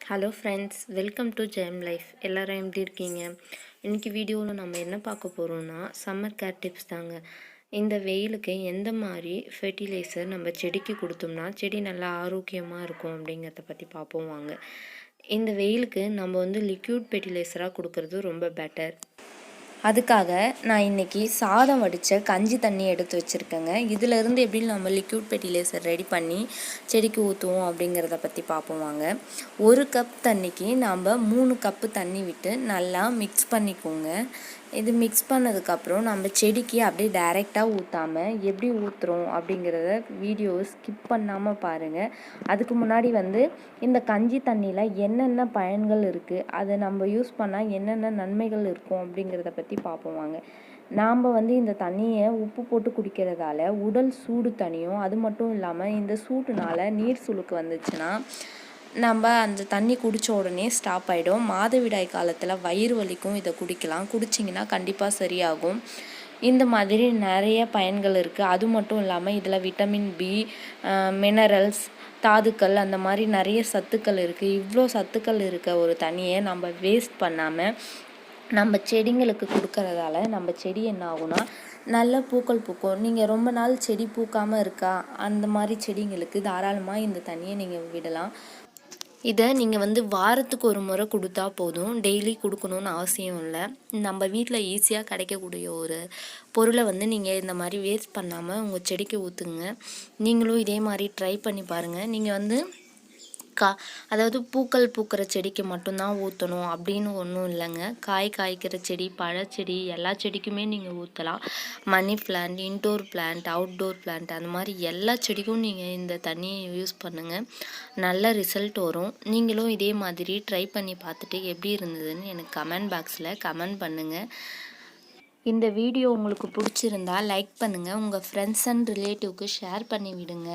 Hello friends, welcome to Jayam life. எல்லோரும் எப்படி இருக்கீங்க? இன்றைக்கி வீடியோவில் நம்ம என்ன பார்க்க போகிறோம்னா சம்மர் கேர் டிப்ஸ் தாங்க. இந்த வெயிலுக்கு எந்த மாதிரி ஃபெர்டிலைசர் நம்ம செடிக்கு கொடுத்தோம்னா செடி நல்லா ஆரோக்கியமாக இருக்கும் அப்படிங்கிறத பற்றி பார்ப்போம் வாங்க. இந்த வெயிலுக்கு நம்ம லிக்யூட் ஃபெர்டிலைசராக கொடுக்கறது ரொம்ப பெட்டர். அதுக்காக நான் இன்றைக்கி சாதம் வடித்த கஞ்சி தண்ணி எடுத்து வச்சுருக்கேங்க. இதிலேருந்து எப்படி நம்ம லிக்யூட் ஃபெர்டிலைசர் ரெடி பண்ணி செடிக்கு ஊற்றுவோம் அப்படிங்கிறத பற்றி பார்ப்போம் வாங்க. 1 கப் தண்ணிக்கு நாம் 3 கப்பு தண்ணி விட்டு நல்லா மிக்ஸ் பண்ணிக்கோங்க. இது மிக்ஸ் பண்ணதுக்கப்புறம் நம்ம செடிக்கு அப்படியே டைரெக்டாக ஊற்றாமல் எப்படி ஊற்றுறோம் அப்படிங்கிறத வீடியோவை ஸ்கிப் பண்ணாமல் பாருங்கள். அதுக்கு முன்னாடி இந்த கஞ்சி தண்ணியில் என்னென்ன பயன்கள் இருக்குது, அதை நம்ம யூஸ் பண்ணால் என்னென்ன நன்மைகள் இருக்கும் அப்படிங்கிறத பற்றி பார்ப்போம் வாங்க. நாம் இந்த தண்ணியை உப்பு போட்டு குடிக்கிறதால உடல் சூடு தணியும். அது மட்டும் இல்லாமல் இந்த சூட்டுனால் நீர் சுளுக்கு வந்துச்சுன்னா நம்ம அந்த தண்ணி குடித்த உடனே ஸ்டாப் ஆகிடும். மாதவிடாய் காலத்தில் வயிறு வலிக்கும் இதை குடிக்கலாம். குடிச்சிங்கன்னா கண்டிப்பாக சரியாகும். இந்த மாதிரி நிறைய பயன்கள் இருக்குது. அது மட்டும் இல்லாமல் இதில் விட்டமின் பி, மினரல்ஸ், தாதுக்கள், அந்த மாதிரி நிறைய சத்துக்கள் இருக்குது. இவ்வளோ சத்துக்கள் இருக்க ஒரு தண்ணியை நம்ம வேஸ்ட் பண்ணாமல் நம்ம செடிங்களுக்கு கொடுக்கறதால நம்ம செடி என்ன ஆகும்னா நல்ல பூக்கள் பூக்கும். நீங்கள் ரொம்ப நாள் செடி பூக்காமல் இருக்கா, அந்த மாதிரி செடிங்களுக்கு தாராளமாக இந்த தண்ணியை நீங்கள் விடலாம். இதை நீங்கள் வாரத்துக்கு ஒரு முறை கொடுத்தா போதும். டெய்லி கொடுக்கணுன்னு அவசியம் இல்லை. நம்ம வீட்டில் ஈஸியாக கிடைக்கக்கூடிய ஒரு பொருளை நீங்கள் இந்த மாதிரி வேஸ்ட் பண்ணாமல் உங்கள் செடிக்கு ஊற்றுங்க. நீங்களும் இதே மாதிரி ட்ரை பண்ணி பாருங்கள். நீங்கள் அதாவது பூக்கள் பூக்கிற செடிக்கு மட்டும்தான் ஊற்றணும் அப்படின்னு ஒன்றும் இல்லைங்க. காய்க்கிற செடி, பழச்செடி, எல்லா செடிக்குமே நீங்கள் ஊற்றலாம். Money plant, indoor plant, outdoor plant, அந்த மாதிரி எல்லா செடிக்கும் நீங்கள் இந்த தண்ணியை யூஸ் பண்ணுங்கள். நல்ல ரிசல்ட் வரும். நீங்களும் இதே மாதிரி ட்ரை பண்ணி பார்த்துட்டு எப்படி இருந்ததுன்னு எனக்கு கமெண்ட் பாக்ஸில் கமெண்ட் பண்ணுங்கள். இந்த வீடியோ உங்களுக்கு பிடிச்சிருந்தா லைக் பண்ணுங்கள். உங்கள் ஃப்ரெண்ட்ஸ் அண்ட் ரிலேட்டிவ்க்கு ஷேர் பண்ணி விடுங்க.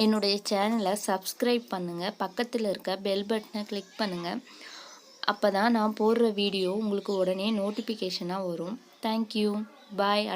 என்னுடைய சேனலை சப்ஸ்கிரைப் பண்ணுங்கள். பக்கத்தில் இருக்க பெல் பட்டனை கிளிக் பண்ணுங்கள். அப்போ தான் நான் போடுற வீடியோ உங்களுக்கு உடனே நோட்டிஃபிகேஷனாக வரும். தேங்க்யூ, பாய்.